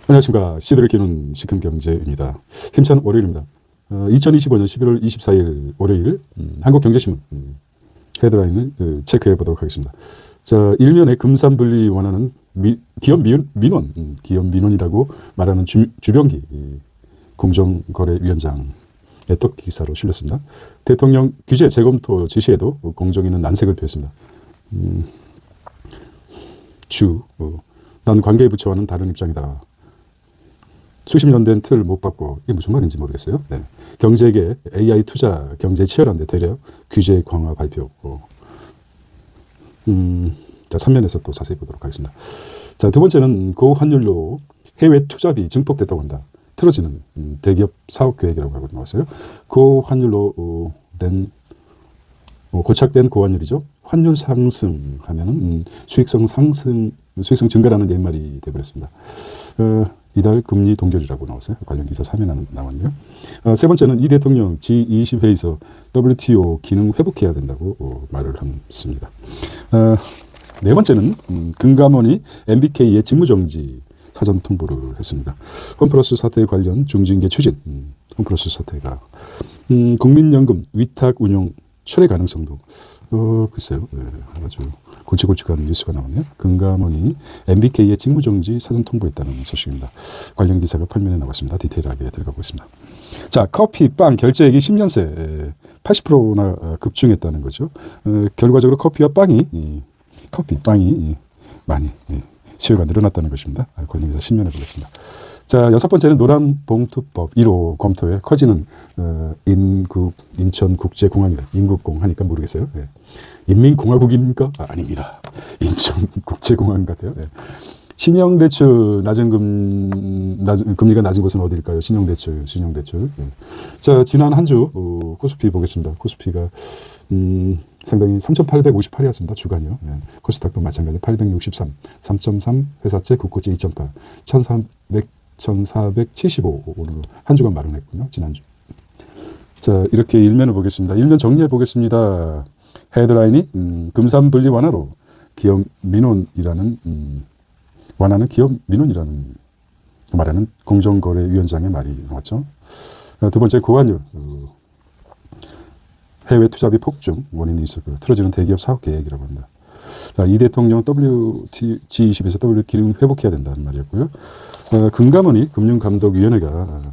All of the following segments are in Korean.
안녕하십니까. 시대를 기는 시큰경제입니다. 힘찬 월요일입니다. 2025년 11월 24일 월요일 한국경제신문 헤드라인을 체크해 보도록 하겠습니다. 자, 일면에 금산분리 원하는 기업 민원, 기업 민원이라고 말하는 주병기 공정거래위원장의 또 기사로 실렸습니다. 대통령 규제 재검토 지시에도 공정위는 난색을 표했습니다. 난 관계에 부처와는 다른 입장이다. 수십 년 된 틀 못 받고 이게 무슨 말인지 모르겠어요. 네. 경제계 AI 투자 경제 치열한데 되려 규제 강화 발표. 자, 3면에서 또 자세히 보도록 하겠습니다. 자, 두 번째는 고환율로 해외 투자비 증폭됐다고 한다. 틀어지는 대기업 사업 계획이라고 하고 나왔어요. 고환율로 고착된 고환율이죠. 환율 상승하면은 수익성 증가라는 옛말이 되어버렸습니다. 이달 금리 동결이라고 나왔어요. 관련 기사 3면 나왔네요. 세 번째는 이 대통령 G20 회의에서 WTO 기능 회복해야 된다고 말을 했습니다. 네 번째는 금감원이 MBK의 직무정지 사전 통보를 했습니다. 홈플러스 사태 관련 중징계 추진. 홈플러스 사태가 국민연금 위탁 운용 철회 가능성도 글쎄요. 아주 골칫골칫한 뉴스가 나왔네요. 금감원이 MBK의 직무정지 사전 통보했다는 소식입니다. 관련 기사가 8면에 나왔습니다. 디테일하게 들어가 보겠습니다. 자, 커피, 빵 결제액이 10년새 80%나 급증했다는 거죠. 결과적으로 커피와 빵이 많이 수요가 늘어났다는 것입니다. 관련 기사 10면에 보겠습니다. 자, 여섯 번째는 노란봉투법 1호 검토에 커지는 인천국제공항이다. 인국공 하니까 모르겠어요. 네. 인민공화국입니까? 아닙니다. 인천국제공항 같아요. 네. 신용대출 금리가 낮은 곳은 어디일까요? 신용대출. 네. 자, 지난 한 주 코스피 보겠습니다. 코스피가 상당히 3,858이었습니다. 주간이요. 네. 코스닥도 마찬가지 863, 3.3, 회사채 국고채 2.8, 1,475 오늘 한 주간 마련했군요. 지난주. 자, 이렇게 일면을 보겠습니다. 일면 정리해 보겠습니다. 헤드라인이 금산분리 완화로 기업 민원이라는 완화는 기업 민원이라는 말하는 공정거래위원장의 말이 나왔죠. 두 번째 고환율 해외 투자비 폭증 원인이 있을 거예요. 틀어지는 대기업 사업 계획이라고 합니다. 자, 이 대통령 G20에서 W 기능 회복해야 된다는 말이었고요. 금감원이 금융감독위원회가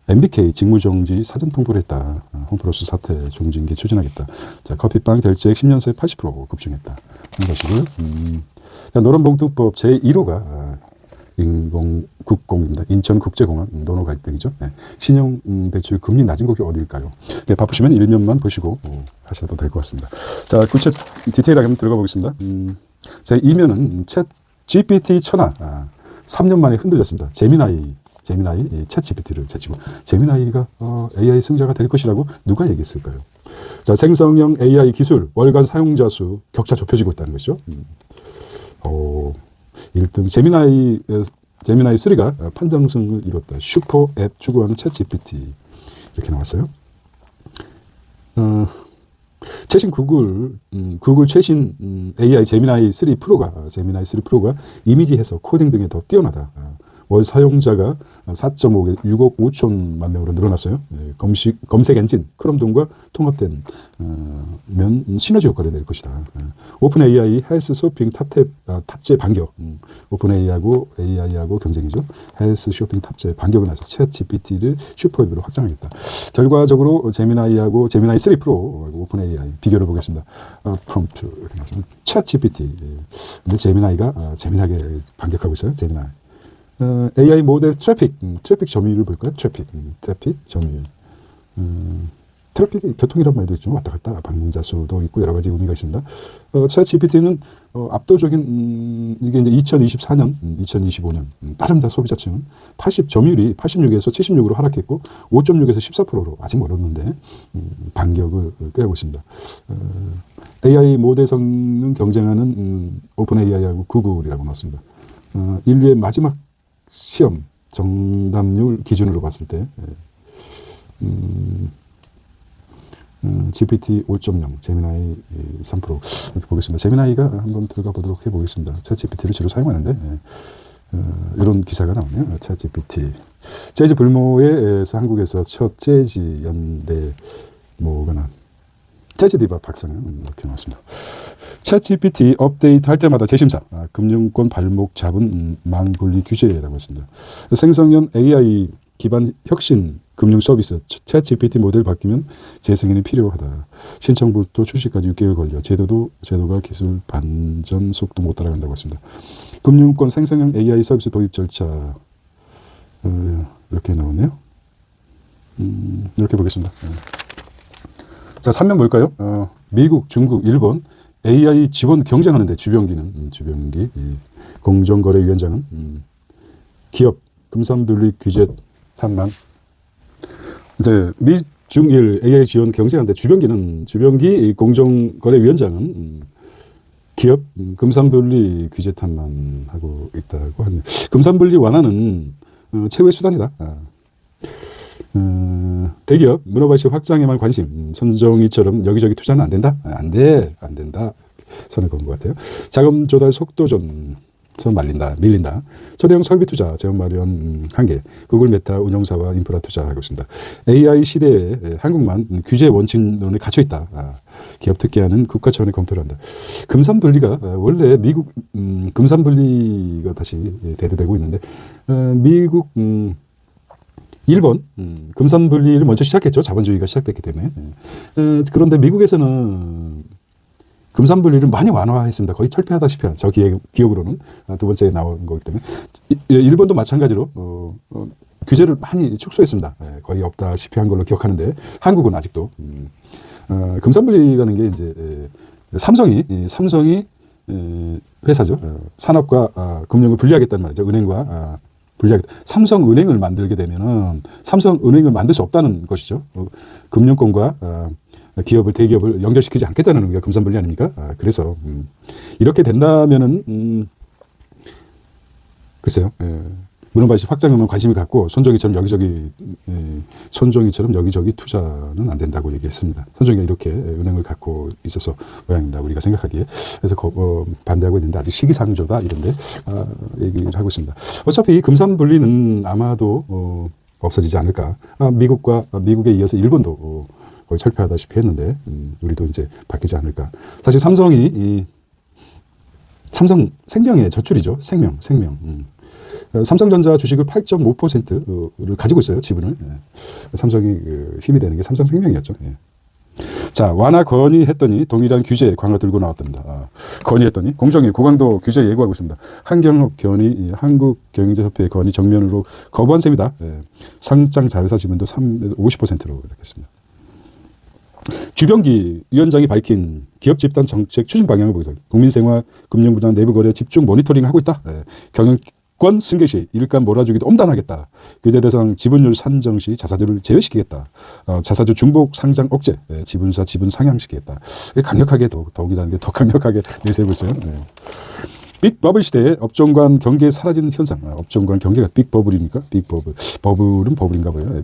MBK 직무정지 사전 통보를 했다. 홈플러스 사태 중징계 추진하겠다. 자, 커피빵 결제액 10년새 80% 급증했다. 이런 것이고요. 노란봉투법 제1호가 인공국공입니다. 인천국제공항 노노 갈등이죠. 네. 신용대출 금리 낮은 곳이 어딜까요? 네, 바쁘시면 일면만 보시고 하셔도 될 것 같습니다. 자, 구체 디테일하게 한번 들어가 보겠습니다. 제 2면은 챗 GPT 천하 3년 만에 흔들렸습니다. 제미나이 챗 GPT를 제치고 제미나이가 AI 승자가 될 것이라고 누가 얘기했을까요? 자, 생성형 AI 기술 월간 사용자 수 격차 좁혀지고 있다는 것이죠. 1등 제미나이 3가 판정승을 이뤘다. 슈퍼 앱 추구하는 챗 GPT 이렇게 나왔어요. 최신 구글 최신 AI 제미나이 3 프로가 이미지 해석, 코딩 등에 더 뛰어나다. 월 사용자가 4.5에 6억 5천만 명으로 늘어났어요. 네, 검색 엔진 크롬 등과 통합된 면 시너지 효과를 낼 것이다. 오픈 AI 헬스 쇼핑 탑재 반격. 오픈 AI하고 경쟁이죠. 헬스 쇼핑 탑재 반격을 해서 챗 GPT를 슈퍼앱으로 확장하겠다. 결과적으로 제미나이하고 제미나이 3 프로 오픈 AI 비교를 보겠습니다. 프롬프트 이렇게 나서 챗 GPT. 근데 제미나이가 재미나게 반격하고 있어요. 제미나이. AI 모델 트래픽 점유율을 볼까요? 트래픽 점유율. 트래픽이 교통이란 말도 있지만 왔다 갔다 방문자 수도 있고 여러 가지 의미가 있습니다. 챗 GPT는 압도적인 이게 이제 2024년, 2025년 빠릅니다. 소비자층은 점유율이 86에서 76으로 하락했고 5.6에서 14%로 아직 멀었는데 반격을 꾀하고 있습니다. AI 모델 성능 경쟁하는 오픈 AI하고 구글이라고 나왔습니다. 인류의 마지막 시험 정답률 기준으로 봤을 때 GPT 5.0, 제미나이 3% 이렇게 보겠습니다. 제미나이가 한번 들어가 보도록 해보겠습니다. 챗 GPT를 주로 사용하는데 이런 기사가 나오네요. 챗GPT. 재즈 불모에서 한국에서 첫 재즈 연대 뭐거나 재즈 디바 박상현 이렇게 나왔습니다. 챗GPT 업데이트 할 때마다 재심사, 금융권 발목 잡은 망분리 규제라고 했습니다. 생성형 AI 기반 혁신 금융 서비스 챗GPT 모델 바뀌면 재승인이 필요하다. 신청부터 출시까지 6개월 걸려 제도가 기술 반전 속도 못 따라간다고 했습니다. 금융권 생성형 AI 서비스 도입 절차 이렇게 나오네요. 이렇게 보겠습니다. 자, 3면 뭘까요? 미국, 중국, 일본 AI 지원 경쟁하는데 주병기 공정거래위원장은 기업 금산분리 규제 탐망. 이제 미중일 AI 지원 경쟁하는데 주병기 공정거래위원장은 기업 금산분리 규제 탐망하고 있다고 하네요. 금산분리 완화는 최후의 수단이다. 대기업 문어발식 확장에만 관심, 손정희처럼 여기저기 투자는 안 된다? 안 된다. 선을 그은 것 같아요. 자금 조달 속도전 밀린다. 초대형 설비 투자, 재원 마련 한계, 구글 메타 운영사와 인프라 투자하고 있습니다. AI 시대에 한국만 규제 원칙론에 갇혀 있다. 기업 특혜하는 국가 차원의 검토를 한다. 금산분리가 원래 미국 금산분리가 다시 대두되고 있는데 미국 일본 금산분리를 먼저 시작했죠. 자본주의가 시작됐기 때문에. 그런데 미국에서는 금산분리를 많이 완화했습니다. 거의 철폐하다시피 한 저 기억으로는 두 번째에 나온 거기 때문에 일본도 마찬가지로 규제를 많이 축소했습니다. 거의 없다시피 한 걸로 기억하는데 한국은 아직도 금산분리라는 게 이제 삼성이 회사죠. 산업과 금융을 분리하겠다는 말이죠. 은행과 분리하겠다. 삼성은행을 만들게 되면은 삼성은행을 만들 수 없다는 것이죠. 금융권과 대기업을 연결시키지 않겠다는 게 금산분리 아닙니까? 그래서 이렇게 된다면은 글쎄요. 문어발식 확장에만 관심을 갖고 손정희처럼 여기저기 투자는 안 된다고 얘기했습니다. 손정희가 이렇게 은행을 갖고 있어서 모양입니다. 우리가 생각하기에. 그래서 반대하고 있는데 아직 시기상조다 이런데 얘기를 하고 있습니다. 어차피 금산분리는 아마도 없어지지 않을까. 미국에 이어서 일본도 거의 철폐하다시피 했는데 우리도 이제 바뀌지 않을까. 사실 삼성생명의 저출이죠. 생명. 삼성전자 주식을 8.5%를 가지고 있어요. 지분을. 삼성이 힘이 되는 게 삼성생명이었죠. 자, 완화 건의했더니 동일한 규제 강화 들고 나왔답니다. 건의했더니 공정위 고강도 규제 예고하고 있습니다. 한경협 건의, 한국경영자협회 건의 정면으로 거부한 셈이다. 상장 자회사 지분도 50%로 이렇게 했습니다. 주병기 위원장이 밝힌 기업 집단 정책 추진 방향을 보고서 국민생활, 금융부장, 내부거래 집중 모니터링하고 있다. 경영권 승계 시 일감 몰아주기도 엄단하겠다. 규제 대상 지분율 산정 시 자사주를 제외시키겠다. 자사주 중복 상장 억제, 지분사 지분 상향시키겠다. 강력하게 더욱이라는 게 더 강력하게 내세우고 있어요. 빅버블 시대에 업종 간 경계 사라지는 현상. 업종 간 경계가 빅버블입니까? 빅버블. 버블은 버블인가 봐요.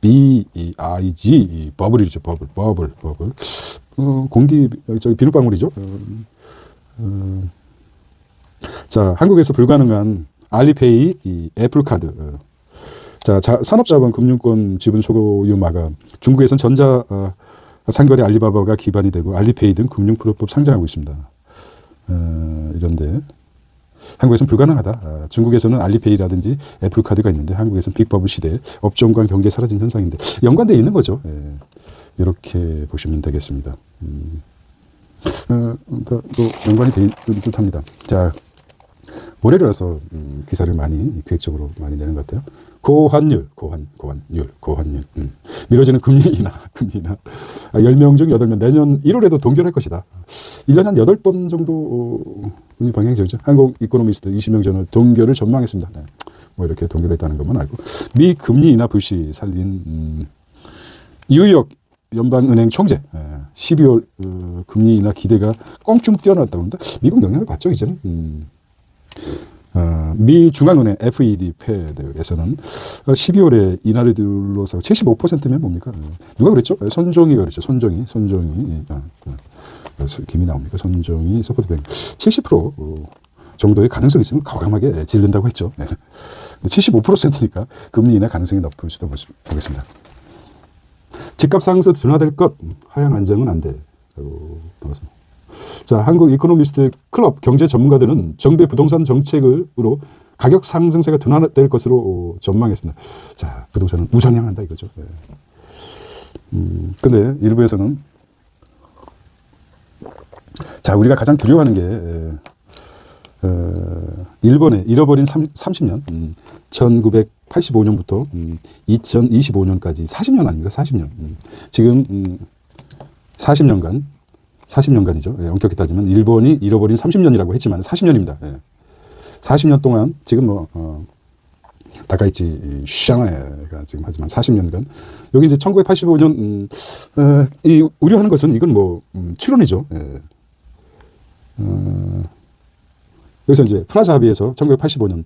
B-I-G 버블이죠. 버블. 비눗방울이죠. 자, 한국에서 불가능한 알리페이, 애플카드. 자, 산업자본 금융권 지분 소유 마감. 중국에선 전자 상거래 알리바바가 기반이 되고 알리페이 등 금융프로법 상장하고 있습니다. 이런데 한국에서는 불가능하다. 중국에서는 알리페이라든지 애플카드가 있는데 한국에서는 빅버블 시대에 업종 간 경계 사라진 현상인데 연관되어 있는 거죠. 이렇게 보시면 되겠습니다. 또 연관이 되어 있는 듯합니다. 자, 올해라서 기사를 기획적으로 많이 내는 것 같아요. 고환율. 미뤄지는 금리 인하. 10명 중 8명 내년 1월에도 동결할 것이다. 1년에 한 8번 정도 방향이 되죠. 한국 이코노미스트 20명 전월 동결을 전망했습니다. 뭐 이렇게 동결했다는 것만 알고. 미 금리 인하 불씨 살린 뉴욕 연방은행 총재 12월 금리 인하 기대가 껑충 뛰어났다고 합니다. 미국 영향을 받죠 이제는. 미 중앙은행 FED 패드에서는 12월에 인하를 둘러싸고 75%면 뭡니까? 누가 그랬죠? 손정희가 그랬죠. 손정희. 김이 나옵니까? 손정희 소프트뱅크 70% 정도의 가능성이 있으면 과감하게 질른다고 했죠. 75%니까 금리 인하 가능성이 높을 수도 보겠습니다. 집값 상승 둔화될 것, 하향 안정은 안 돼. 자, 한국 이코노미스트 클럽 경제 전문가들은 정부의 부동산 정책으로 가격 상승세가 둔화될 것으로 전망했습니다. 자, 부동산은 우상향한다 이거죠. 근데 일부에서는 자, 우리가 가장 두려워하는 게 일본의 잃어버린 30년, 1985년부터 2025년까지 40년 아닙니까? 40년. 지금 40년간이죠. 엄격히 따지면 일본이 잃어버린 30년이라고 했지만 40년입니다. 40년 동안 지금 다카이치 샹하이가 지금 하지만 40년간 여기 이제 1985년 이 우려하는 것은 이건 추론이죠. 여기서 이제 프라자 합의에서 1985년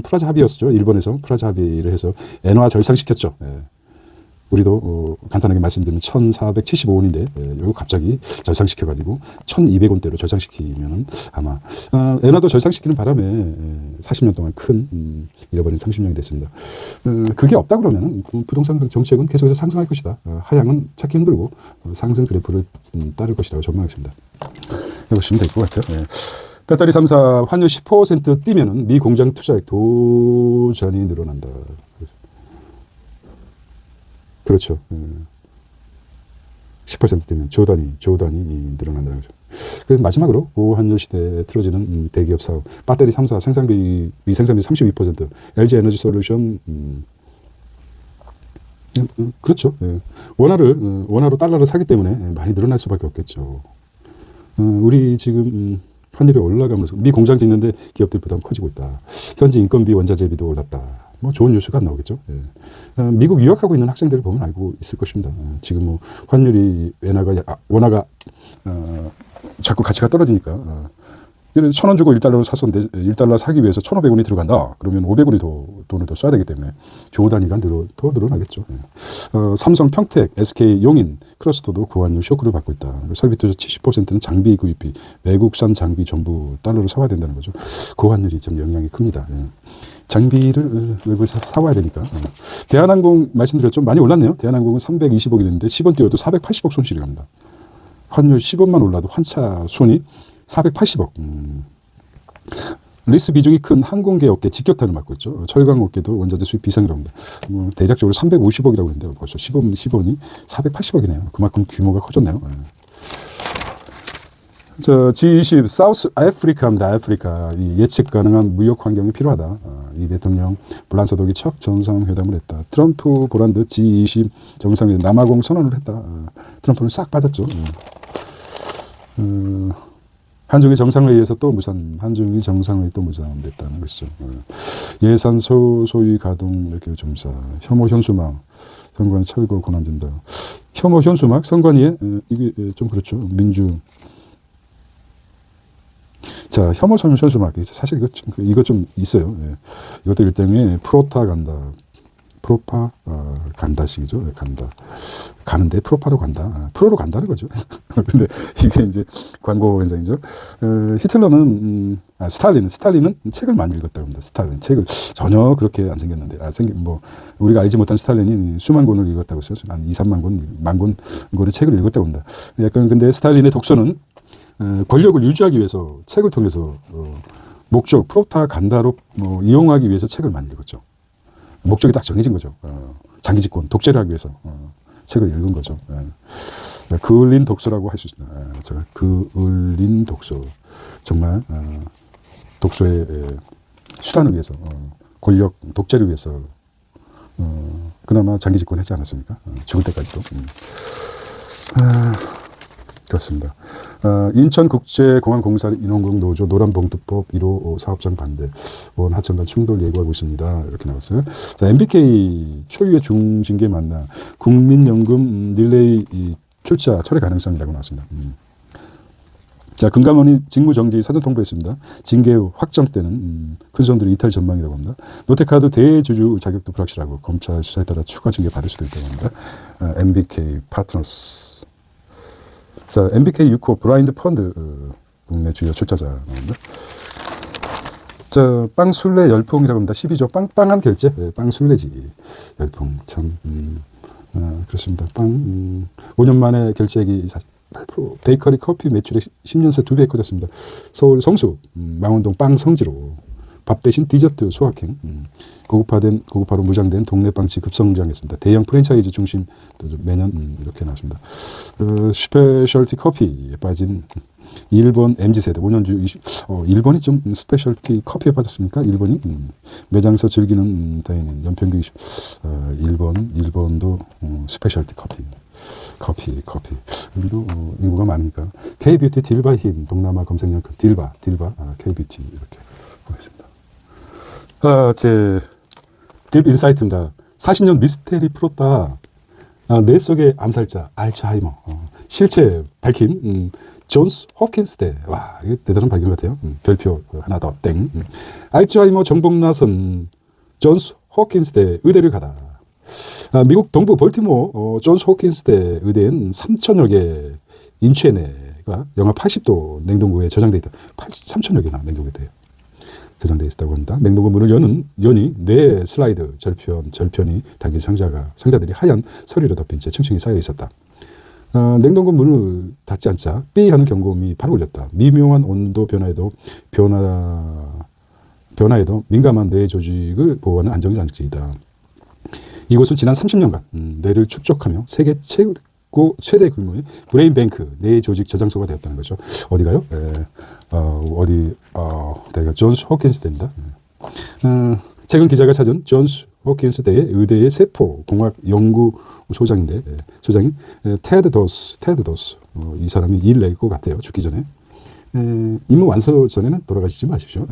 프라자 합의였었죠. 일본에서 프라자 합의를 해서 엔화 절상시켰죠. 우리도 간단하게 말씀드리면 1475원인데 이거 갑자기 절상시켜가지고 1200원대로 절상시키면은 아마 엔화도 절상시키는 바람에 40년 동안 큰 잃어버린 30년이 됐습니다. 그게 없다 그러면은 부동산 정책은 계속해서 상승할 것이다. 하향은 찾기 힘들고 상승 그래프를 따를 것이라고 전망했습니다. 해보시면 될 것 같아요. 배터리 3사 환율 10% 뛰면은 미 공장 투자액 도전이 늘어난다. 그렇죠. 10% 뛰면 조단이 늘어난다는 거죠. 그래서 마지막으로 고환율 시대에 틀어지는 대기업 사업, 배터리 3사 생산비 32%, LG 에너지 솔루션, 그렇죠. 원화로 달러를 사기 때문에 많이 늘어날 수밖에 없겠죠. 우리 지금 환율이 올라가면서 미 공장 짓는데 기업들 부담 커지고 있다. 현지 인건비 원자재비도 올랐다. 좋은 뉴스가 안 나오겠죠. 미국 유학하고 있는 학생들을 보면 알고 있을 것입니다. 지금 환율이 원화가 자꾸 가치가 떨어지니까 1,000원 주고 1달러를 샀었는데 1달러 사기 위해서 1,500원이 들어간다. 그러면 500원이 돈을 더 써야 되기 때문에 조 단위가 더 늘어나겠죠. 삼성, 평택, SK, 용인, 크러스터도 고환율 쇼크를 받고 있다. 설비투자 70%는 장비 구입비, 외국산 장비 전부 달러로 사와야 된다는 거죠. 고환율이 좀 영향이 큽니다. 장비를 외국에서 사와야 되니까. 대한항공 말씀드렸죠. 많이 올랐네요. 대한항공은 320억이 됐는데 10원 띄워도 480억 손실이 갑니다. 환율 10원만 올라도 환차 손이 480억. 리스 비중이 큰 항공계 업계 직격탄을 맞고 있죠. 철강 업계도 원자재 수입 비상이라고 합니다. 대략적으로 350억이라고 했는데 벌써 10원이 480억이네요. 그만큼 규모가 커졌네요. G20 사우스 아프리카입니다. 아프리카. 이 예측 가능한 무역 환경이 필요하다. 이 대통령 불란서독이 첫 정상회담을 했다. 트럼프 보란드 G20 정상회담 남아공 선언을 했다. 트럼프는 싹 빠졌죠. 한중일 정상회의에서 한중일 정상회의 또 무산됐다는 것이죠. 예산 소위 가동 이렇게 점사, 혐오 현수막, 선관 철거 권한된다. 혐오 현수막, 선관위에 이게 좀 그렇죠. 자, 혐오 현수막 사실 이거 좀 있어요. 이것도 일종의 간다식이죠. 가는데 프로파로 간다. 프로로 간다는 거죠. 근데 이게 이제 광고 현상이죠. 히틀러는, 스탈린은 책을 많이 읽었다고 합니다. 스탈린. 책을 전혀 그렇게 안 생겼는데, 우리가 알지 못한 스탈린이 수만 권을 읽었다고 했어요. 한 2, 3만 권의 책을 읽었다고 합니다. 근데 스탈린의 독서는, 권력을 유지하기 위해서 책을 통해서, 목적, 프로파간다로 이용하기 위해서 책을 많이 읽었죠. 목적이 딱 정해진 거죠. 장기 집권, 독재를 하기 위해서 책을 읽은 거죠. 그을린 독서라고 할 수 있습니다. 제가 그을린 독서. 정말 독서의 수단을 위해서, 권력, 독재를 위해서 그나마 장기 집권했지 않았습니까? 죽을 때까지도. 그렇습니다. 인천국제공항공사 인원공 노조 노란봉투법 1호 사업장 반대, 원 하청 간 충돌 예고하고 있습니다. 이렇게 나왔어요. 자, MBK 초유의 중징계 만나 국민연금 릴레이 출자 철회 가능성이라고 나왔습니다. 자, 금감원이 직무정지 사전 통보했습니다. 징계 확정 때는 큰 손들이 이탈 전망이라고 합니다. 롯데카드 대주주 자격도 불확실하고 검찰 수사에 따라 추가 징계 받을 수도 있다고 합니다. MBK 파트너스. 자, MBK 6호 브라인드 펀드 국내 주요 출자자 나옵니다. 자, 빵술래 열풍이라고 합니다. 12조 빵빵한 결제. 빵술래지. 열풍. 참, 그렇습니다. 5년 만에 결제액이 8%. 베이커리 커피 매출액 10년 새 2배 커졌습니다. 서울 성수, 망원동 빵 성지로 밥 대신 디저트 소확행. 고급화로 무장된 동네 빵집 급성장했습니다. 대형 프랜차이즈 중심 매년 이렇게 나왔습니다. 스페셜티 커피에 빠진 일본 MZ세대 5년주 일본이 좀 스페셜티 커피에 빠졌습니까? 일본이 매장에서 즐기는 다이닝 연평균 일본도 스페셜티 커피 우리도 인구가 많으니까 K뷰티 딜바 힘 동남아 검색량 딜바 K뷰티 이렇게 보겠습니다. 제 딥 인사이트입니다. 40년 미스테리 풀었다. 뇌 속의 암살자 알츠하이머 실체 밝힌 존스 호킨스 대. 와, 이게 대단한 발견 같아요. 별표 하나 더 땡. 알츠하이머 정복 나선 존스 호킨스 대 의대를 가다. 미국 동부 볼티모어 존스 호킨스 대 의대엔 3천여 개 인체내가 영하 80도 냉동고에 저장돼 있다. 3천여 개나 냉동고에 저장되어 있었다고 합니다. 냉동고 문을 여니 뇌 슬라이드 절편이 담긴 상자들이 하얀 서리로 덮인 채 층층이 쌓여 있었다. 냉동고 문을 닫지 않자 삐 하는 경고음이 바로 울렸다. 미묘한 온도 변화에도 민감한 뇌 조직을 보호하는 안정장치이다. 이곳은 지난 30년간 뇌를 축적하며 세계 최대 규모의 브레인 뱅크 뇌 조직 저장소가 되었다는 거죠. 어디가요? 내가 존스 호킨스 대입니다. 최근 기자가 찾은 존스 호킨스 대의 의대의 세포 공학 연구 소장인 테드 도스. 이 사람이 일 낼 것 같아요. 죽기 전에. 임무 완수 전에는 돌아가시지 마십시오.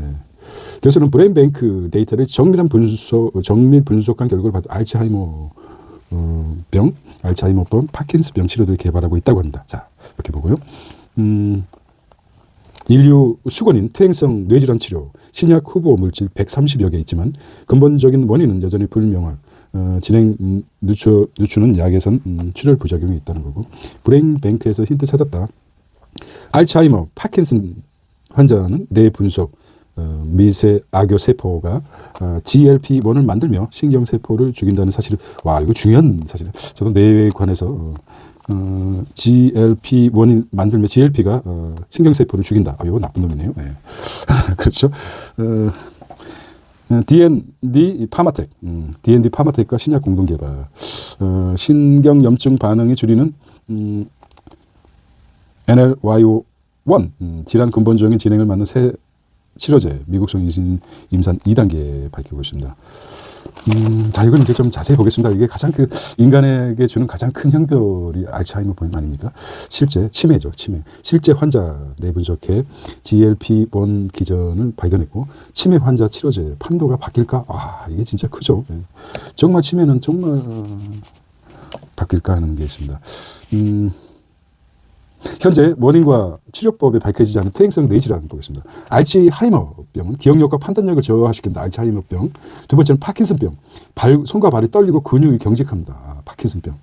교수는 브레인 뱅크 데이터를 정밀 분석한 결과를 받은 알츠하이머병, 파킨스병 치료를 개발하고 있다고 합니다. 자, 이렇게 보고요. 인류 수건인 퇴행성 뇌질환 치료, 신약 후보 물질 130여 개 있지만 근본적인 원인은 여전히 불명확. 진행 늦추는 약에선 출혈 부작용이 있다는 거고. 브레인 뱅크에서 힌트 찾았다. 알츠하이머, 파킨슨 환자는 뇌 분석, 미세 악교 세포가 GLP-1을 만들며 신경세포를 죽인다는 사실을, 와, 이거 중요한 사실이에요. 저도 뇌에 관해서 GLP-1이 만들며 GLP가 신경세포를 죽인다. 이거 나쁜 놈이네요. 네. 그렇죠. D&D 파마텍과 신약 공동 개발, 신경염증 반응이 줄이는 NLYO1 질환 근본적인 진행을 막는 새 치료제, 미국성 임산 2단계 밝히고 있습니다. 자, 이건 이제 좀 자세히 보겠습니다. 이게 가장 인간에게 주는 가장 큰 형벌이 알츠하이머병 아닙니까? 실제 치매죠, 치매. 실제 환자 내분석해 GLP-1 기전을 발견했고, 치매 환자 치료제 판도가 바뀔까? 이게 진짜 크죠. 정말 치매는 정말 바뀔까 하는 게 있습니다. 현재 원인과 치료법이 밝혀지지 않은 퇴행성 뇌질환을 보겠습니다. 알츠하이머병은 기억력과 판단력을 저하시킨다. 알츠하이머병. 두 번째는 파킨슨병. 손과 발이 떨리고 근육이 경직합니다. 파킨슨병.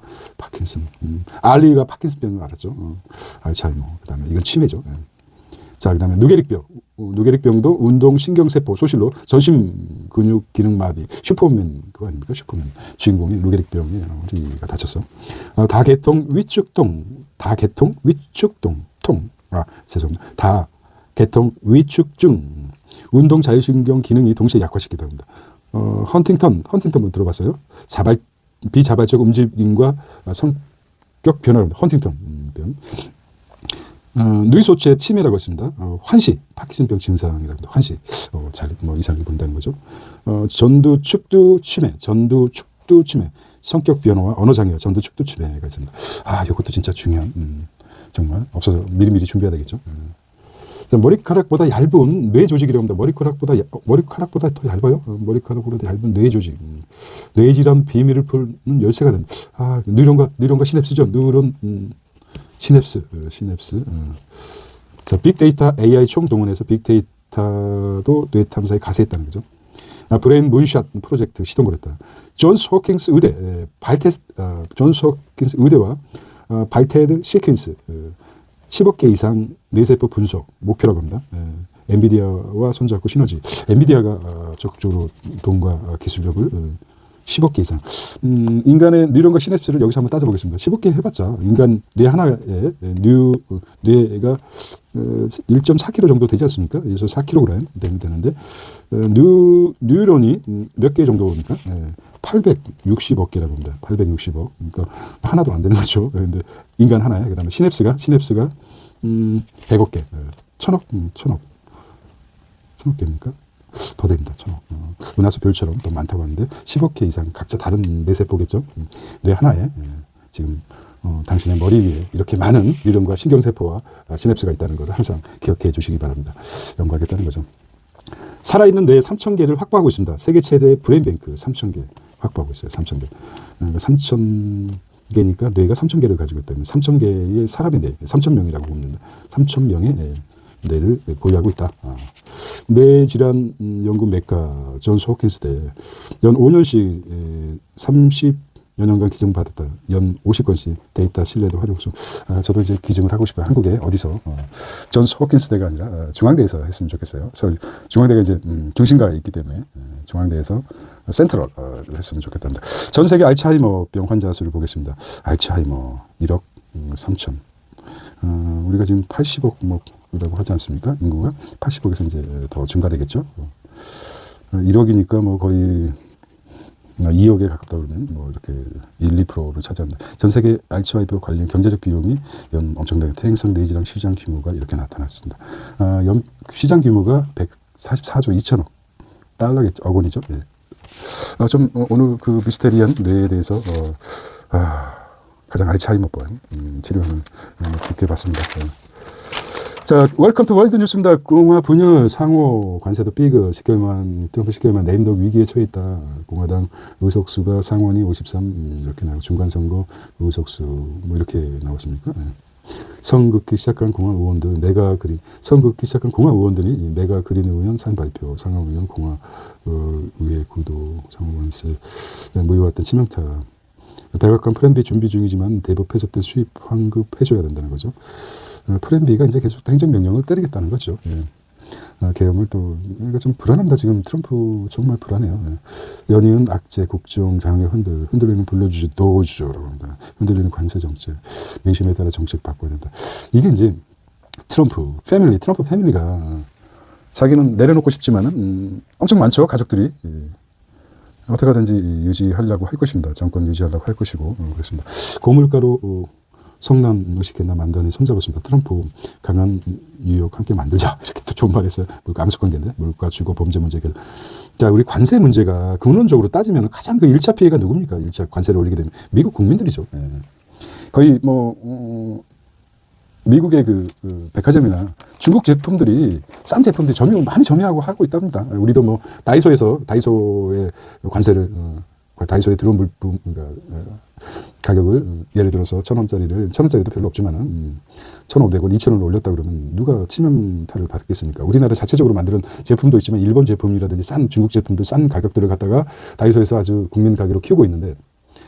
알리가 파킨슨병을 알았죠. 알츠하이머. 그다음에 이건 치매죠. 자, 그다음에 누게릭병. 누게릭병도 운동 신경세포 소실로 전신 근육 기능 마비. 슈퍼맨 그거 아닙니까? 슈퍼맨 주인공이 누게릭병에 우리가 다쳤어. 다계통 위축동. 다계통 위축증. 운동 자율신경 기능이 동시에 약화시키기도 합니다. 헌팅턴 들어봤어요? 비자발적 움직임과 성격 변화입니다. 헌팅턴병. 뇌소체 치매라고 했습니다. 환시, 파킨슨병 증상이랍니다. 환시, 이상하게 보인다는 거죠. 전두축두 치매, 성격 변화와 언어장애, 전두축두 치매가 있습니다. 이것도 진짜 중요한, 정말 없어서 미리미리 준비해야 되겠죠. 머리카락보다 얇은 뇌 조직이라고 합니다. 머리카락보다 더 얇아요. 머리카락보다 얇은 뇌 조직. 뇌질환 비밀을 푸는 열쇠가 됩니다. 뉴런과 시냅스죠. 시냅스. 자, 빅데이터 AI 총동원해서 빅데이터도 뇌 탐사에 가세했다는 거죠. 브레인 문샷 프로젝트 시동을 했다. 존스 호킨스 의대와 발테드 시퀀스 10억 개 이상 뇌세포 분석 목표라고 합니다. 엔비디아와 손잡고 시너지. 엔비디아가 적극적으로 돈과 기술력을 10억 개 이상. 인간의 뉴런과 시냅스를 여기서 한번 따져보겠습니다. 10억 개 해봤자 인간 뇌 하나에 뇌가 1.4kg 정도 되지 않습니까? 그래서 4kg 되면 되는데 뉴런이 몇 개 정도입니까? 860억 개라고 합니다. 860억. 그러니까 하나도 안 되는 거죠. 그런데 인간 하나에 그다음에 시냅스가 100억 개, 1000억 개입니까? 더 됩니다. 1000억. 은하수 별처럼 더 많다고 하는데 10억 개 이상 각자 다른 뇌세포겠죠. 뇌 하나에 지금 당신의 머리 위에 이렇게 많은 뉴런과 신경세포와 시냅스가 있다는 것을 항상 기억해 주시기 바랍니다. 연구하겠다는 거죠. 살아있는 뇌 3,000개를 확보하고 있습니다. 세계 최대 브레인뱅크 3,000개 확보하고 있어요. 3,000개. 3,000개니까 뇌가 3,000개를 가지고 있다면 3,000개의 사람의 뇌, 3,000명이라고 봅니다. 3,000명의 뇌를 보유하고 있다. 뇌 질환 연구 메카 존스 호킨스대 연 5년씩 30여 년간 기증 받았다. 연 50건씩 데이터 신뢰도 활용수. 저도 이제 기증을 하고 싶어요. 한국에 어디서 존스 호킨스대가 아니라 중앙대에서 했으면 좋겠어요. 그래서 중앙대가 이제 중심가에 있기 때문에 중앙대에서 센트럴 했으면 좋겠답니다. 전 세계 알츠하이머병 환자 수를 보겠습니다. 알츠하이머 1억 3천. 우리가 지금 80억 이라고 하지 않습니까? 인구가 80억에서 이제 더 증가되겠죠. 1억이니까 뭐 거의 2억에 가깝다 그러면 뭐 이렇게 1, 2%를 차지합니다. 전 세계 알츠하이머 관련 경제적 비용이 연 엄청나게 퇴행성 뇌질환 시장 규모가 이렇게 나타났습니다. 연 시장 규모가 144조 2천억 달러겠죠. 억 원이죠. 예. 좀 오늘 그 미스테리한 뇌에 대해서 가장 알츠하이머병 치료하는 깊게 봤습니다. 자, 웰컴 투 월드 뉴스입니다. 공화 분열 상호 관세도 삐그 10개월만 트럼프 10개월만 네임덕 위기에 처해 있다. 공화당 의석수가 상원이 53 이렇게 나오고 중간선거 의석수 뭐 이렇게 나왔습니까? 네. 선긋기 시작한 공화 의원들 내가 그린 선긋기 시작한 공화 의원들이 내가 그린 의원 산 발표 상원 의원 공화 의회 구도 상원 관세 무효왔던 치명타 백악관 플랜 B 준비 중이지만 대법 해소 때 수입 환급해줘야 된다는 거죠. 플랜 B가 이제 계속 행정명령을 때리겠다는 거죠. 예. 계엄을 또, 그러니까 좀 불안합니다. 지금 트럼프 정말 불안해요. 예. 연이은 악재, 국정, 장애 흔들리는 불러주죠, 도주죠라고 합니다. 흔들리는 관세 정책, 민심에 따라 정책 바꿔야 된다. 이게 이제 트럼프 패밀리가 자기는 내려놓고 싶지만은 엄청 많죠. 가족들이. 예. 어떻게 하든지 유지하려고 할 것입니다. 정권 유지하려고 할 것이고, 그렇습니다. 고물가로, 성난 의식했나 만단에 손잡았습니다. 트럼프 강한 뉴욕 함께 만들자 이렇게 또 좋은 말했어요. 암수 관계인데 물가 주거 범죄 문제. 자, 우리 관세 문제가 근원적으로 따지면 가장 그 1차 피해가 누굽니까? 1차 관세를 올리게 되면 미국 국민들이죠. 예. 거의 미국의 그 백화점이나 중국 제품들이 싼 제품들이 많이 점유하고 하고 있답니다. 우리도 뭐 다이소의 관세를 다이소에 들어온 물품 가격을 예를 들어서 1,000원짜리도 별로 없지만은 1,500원, 2,000원을 올렸다 그러면 누가 치명타를 받겠습니까? 우리나라 자체적으로 만드는 제품도 있지만 일본 제품이라든지 싼 중국 제품도 싼 가격들을 갖다가 다이소에서 아주 국민 가격으로 키우고 있는데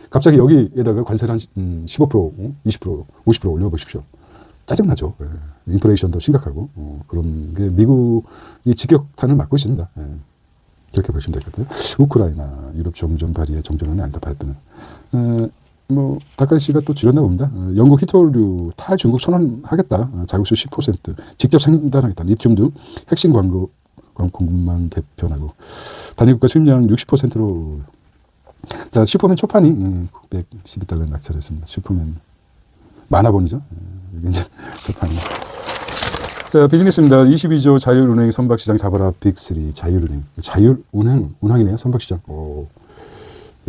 갑자기 여기에다가 관세를 한 15%, 20%, 50% 올려보십시오. 짜증나죠. 예. 인플레이션도 심각하고 그런 게 미국이 직격탄을 맞고 있습니다. 예. 그렇게 보시면 되거든요. 우크라이나 유럽 정전 발의의 정전원이 아니다 발표는. 다카이 씨가 또 줄였나 봅니다. 영국 히토류 탈중국 선언하겠다. 자국수 10% 직접 생산하겠다. 리튬 등 핵심 광고만 개편하고 단위국가 수입량 60%로 자 슈퍼맨 초판이 912달러에 낙찰했습니다. 슈퍼맨 만화본이죠. 이게 이제 초판이. 자, 비즈니스입니다. 22조 자율은행 선박시장 잡아라 빅3 자율은행 운항이네요. 선박시장.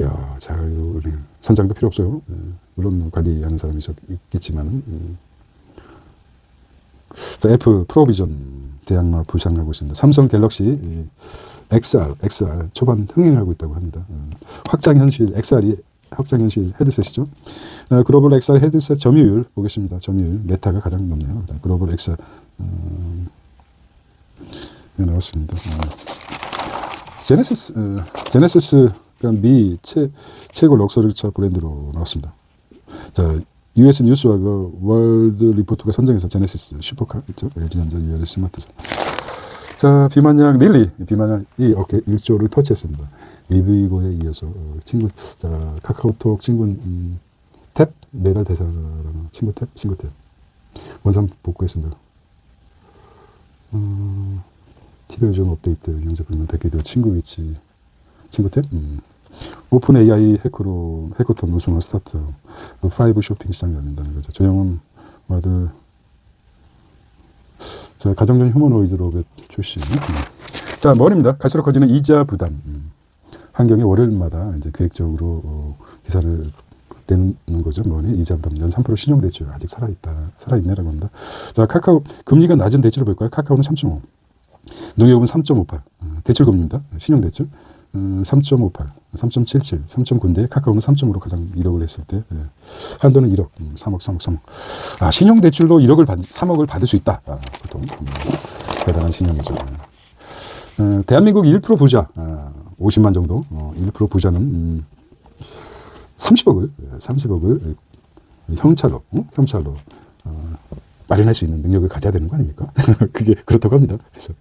야, 자율은행 선장도 필요 없어요. 물론 관리하는 사람이 있겠지만은. 자, 애플 프로비전 대항마 부상하고 있습니다. 삼성 갤럭시 XR 초반 흥행하고 있다고 합니다. 확장현실 XR이 확장현실 헤드셋이죠. 글로벌 XR 헤드셋 점유율 보겠습니다. 점유율 메타가 가장 높네요. 글로벌 XR 나왔습니다. 제네시스가 미 최고 럭셔리차 브랜드로 나왔습니다. 자, US 뉴스와 그 월드 리포트가 선정해서 제네시스 슈퍼카 있죠. LG전자, UL 스마트사. 자, 비만약 릴리. 비만약이 어깨 1조를 터치했습니다. 위브이고에 이어서 친구, 자, 카카오톡 친구, 탭, 매달 대사라는 친구 탭. 원상 복구했습니다. TV 요즘 업데이트, 영접 불면 100개 친구 위치, 친구 탭. 오픈 AI 해커톤 노선화 스타트. 5 쇼핑 시장이 열린다는 거죠. 조영은 아들. 자, 가정적 휴머노이드 로봇 출시. 자, 머리입니다. 갈수록 커지는 이자 부담. 환경에 월요일마다 이제 계획적으로 기사를 내는 거죠. 뭐니? 이자 부담 연 3% 신용 대출 아직 살아있네라고 합니다. 자, 카카오 금리가 낮은 대출을 볼까요? 카카오는 3.5, 농협은 3.58. 대출 금리입니다. 신용 대출 3.58, 3.77, 3.9인데 카카오는 3.5로 가장 1억을 했을 때 한도는 1억, 3억. 아, 신용 대출로 3억을 받을 수 있다. 보통 대단한 신용이죠. 대한민국 1% 부자 50만 정도 1% 부자는 30억을 현찰로 마련할 수 있는 능력을 가져야 되는 거 아닙니까? 그게 그렇다고 합니다. 그래서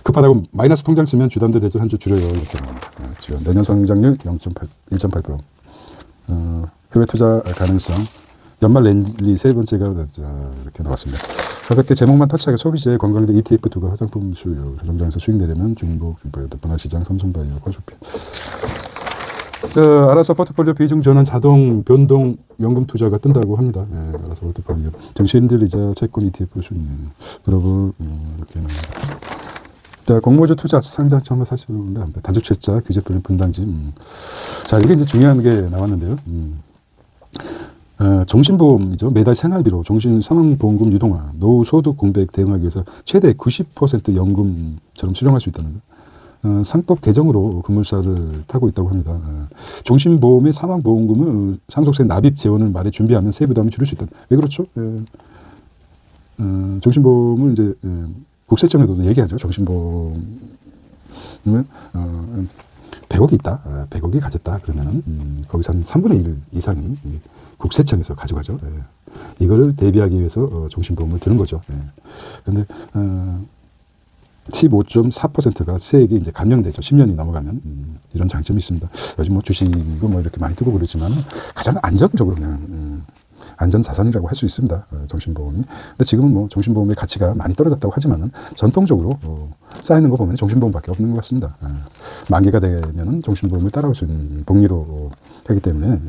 급하다고 마이너스 통장 쓰면 주담대 대출 한 주 줄여요. 이렇게 합니다. 지금 내년 성장률 1.8%. 해외 투자 가능성. 연말 랠리 세 번째가 이렇게 나왔습니다. 가볍게 제목만 터치하게 소비재, 건강제, ETF 투가 화장품 수요, 조정장에서 수익 내려면 중복, 분할시장, 삼성바이오, 커쇼피. 알아서 포트폴리오 비중 전환 자동 변동 연금 투자가 뜬다고 합니다. 알아서 포트폴리오 정시인들 이자 채권 ETF 수익 그러고 이렇게 나옵니다. 자, 공모주 투자 상장 처음에 사실은 다주택자 규제법인 분당지. 자, 이게 이제 중요한 게 나왔는데요. 종신보험이죠. 매달 생활비로 종신 사망보험금 유동화, 노후 소득 공백 대응하기 위해서 최대 90% 연금처럼 수령할 수 있다는 거. 상법 개정으로 금물살을 타고 있다고 합니다. 종신보험의 사망보험금을 상속세 납입 재원을 말에 준비하면 세부담을 줄일 수 있다. 왜 그렇죠? 종신보험을 이제 국세청에도 얘기하죠. 종신보험을 100억이 있다. 100억이 가졌다. 그러면은 거기서 한 3분의 1 이상이 국세청에서 가져가죠. 이걸 대비하기 위해서 종신보험을 드는 거죠. 그런데 15.4%가 세액이 이제 감면되죠. 10년이 넘어가면 이런 장점이 있습니다. 요즘 뭐 주식이고 뭐 이렇게 많이 뜨고 그러지만 가장 안정적으로 그냥 안전 자산이라고 할 수 있습니다. 종신보험이. 근데 지금은 뭐 종신보험의 가치가 많이 떨어졌다고 하지만은 전통적으로 쌓이는 거 보면 종신보험밖에 없는 것 같습니다. 만기가 되면은 종신보험을 따라올 수 있는 복리로 하기 때문에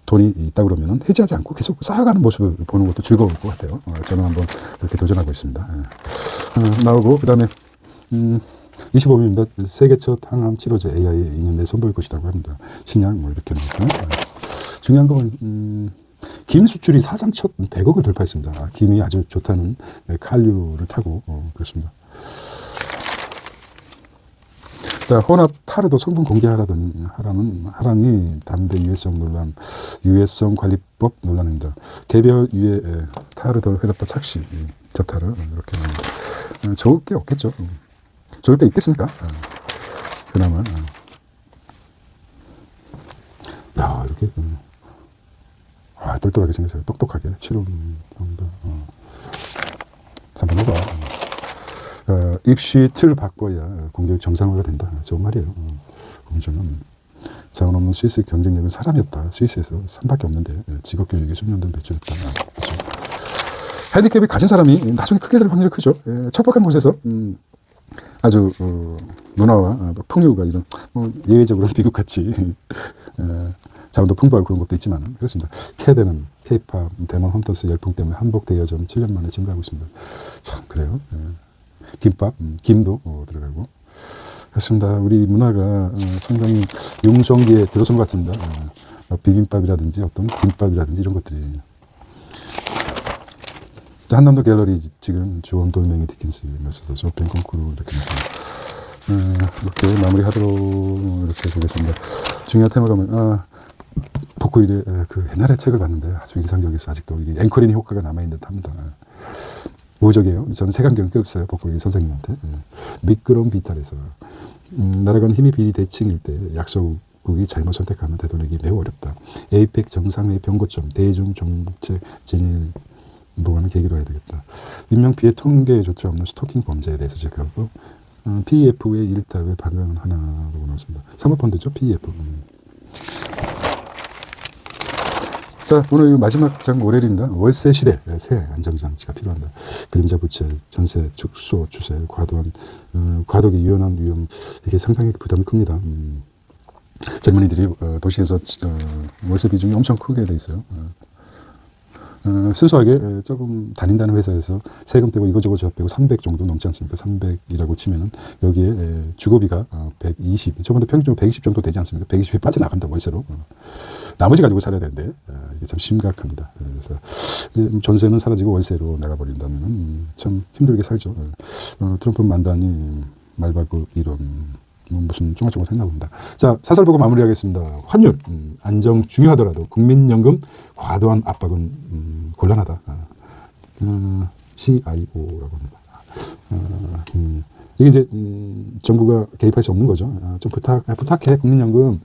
돈이 있다 그러면은 해지하지 않고 계속 쌓아가는 모습을 보는 것도 즐거울 것 같아요. 저는 한번 그렇게 도전하고 있습니다. 나오고 그다음에 25분입니다. 세계 첫 항암 치료제 AI에 2년 내에 선보일 것이라고 합니다. 신약 뭐 이렇게 나오고 중요한 건 김 수출이 사상 첫 100억을 돌파했습니다. 김이 아주 좋다는 칼류를 타고 그렇습니다. 자, 혼합 타르도 성분 공개하라는 담배 유해성 논란, 유해성 관리법 논란입니다. 개별 유해 타르돌 회롭다 착시, 저타르 이렇게 나옵니다. 좋을 게 없겠죠. 좋을 게 있겠습니까? 그나마. 야, 이렇게 똘똘하게 생겼어요. 똑똑하게. 실험 한다. 3번 오바. 입시 틀 바꿔야 공교육 정상화가 된다. 좋은 말이에요. 공정은 자원 없는 스위스 경쟁력은 사람이었다. 스위스에서 3밖에 없는데 직업교육에 숙련된 배출했다. 그렇죠. 핸디캡이 가진 사람이 나중에 크게 될 확률이 크죠. 척박한 곳에서 아주 문화와 풍요가 이런 예외적으로 미국같이 자원도 풍부하고 그런 것도 있지만 그렇습니다. 캐대는 K-팝, 대만 헌터스 열풍 때문에 한복 대여점 7년 만에 증가하고 있습니다. 참 그래요. 김밥, 김도 들어가고 그렇습니다. 우리 문화가 상당히 융성기에 들어선 것 같습니다. 비빔밥이라든지 어떤 김밥이라든지 이런 것들이. 한남도 갤러리 지금 주원 돌멩이 디킨스 메소드 쇼핑 콩쿠르 이렇게 있습니다. 이렇게 마무리하도록 이렇게 보겠습니다. 중요한 테마가 복고일에 그 옛날에 책을 봤는데 아주 인상적이어서 아직도 이게 앵커링 효과가 남아있는 듯 합니다. 우호적이에요. 저는 색안경 꼈어요. 복고일 선생님한테. 미끄럼 비탈에서 나라간 힘이 비대칭일 때 약소국이 잘못 선택하면 되돌리기 매우 어렵다. 에이펙 정상회의 병고점 대중 정책 진일 보고하는 계기로 해야 되겠다. 인명피해 통계조차 없는 스토킹 범죄에 대해서 체크하고 PEF의 일탈에 반응은 하나라고 나왔습니다. 사모펀드죠, PEF. 자, 오늘 마지막 장 월요일입니다. 월세 시대, 새 안정장치가 필요한다. 그림자 부채, 전세 축소 추세, 과도한 과도기 유연한 위험, 이게 상당히 부담이 큽니다. 젊은이들이 도시에서 월세 비중이 엄청 크게 돼 있어요. 순수하게 조금 다닌다는 회사에서 세금 떼고 이거저거 저 빼고 300 정도 넘지 않습니까? 300이라고 치면은 여기에 주거비가 120, 저번에 평균 120 정도 되지 않습니까? 120이 빠져나간다, 월세로. 나머지 가지고 살아야 되는데 이게 참 심각합니다. 그래서 이제 전세는 사라지고 월세로 나가버린다면 참 힘들게 살죠. 트럼프 만단이 말바꾸 이론 무슨 쫑알쫑알 했나 봅니다. 자, 사설 보고 마무리하겠습니다. 환율 안정 중요하더라도 국민연금 과도한 압박은 곤란하다. CIO라고 합니다. 이게 이제 정부가 개입할 수 없는 거죠. 좀 부탁해 국민연금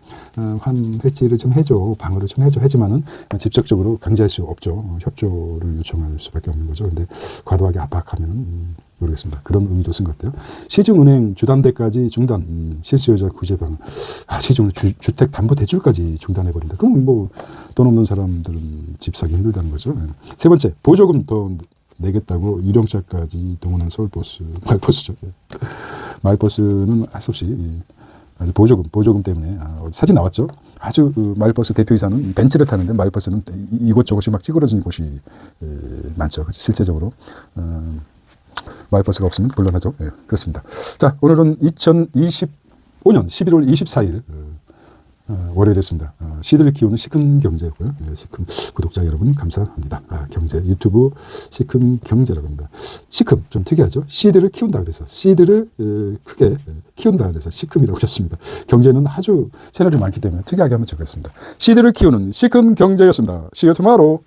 환 해지를 좀 해줘, 방어를 좀 해줘. 하지만은 직접적으로 강제할 수 없죠. 협조를 요청할 수밖에 없는 거죠. 근데 과도하게 압박하면은 모르겠습니다. 그런 의미도 쓴 것 같아요. 시중은행 주담대까지 중단, 실수요자 구제 방안. 시중은 주택담보대출까지 중단해버린다. 그럼 뭐 돈 없는 사람들은 집 사기 힘들다는 거죠. 세 번째, 보조금 더 내겠다고 유령차까지 동원한 서울버스, 말버스죠. 말버스는 할 수 없이 보조금 때문에 사진 나왔죠. 아주 말버스 대표이사는 벤츠를 타는데 말버스는 이곳저곳이 막 찌그러진 곳이 많죠. 실제적으로 말버스가 없으면 곤란하죠. 예, 그렇습니다. 자, 오늘은 2025년 11월 24일 월요일이었습니다. 씨들을 키우는 시큰 경제고요. 예, 시큰 구독자 여러분 감사합니다. 경제 유튜브 시큰 경제라고 합니다. 시큰 좀 특이하죠. 씨들을 키운다 그래서 씨들을 크게 키운다 그래서 시큼이라고 하셨습니다. 경제는 아주 채널이 많기 때문에 특이하게 한번 적었습니다. 씨들을 키우는 시큰 경제였습니다. See you tomorrow.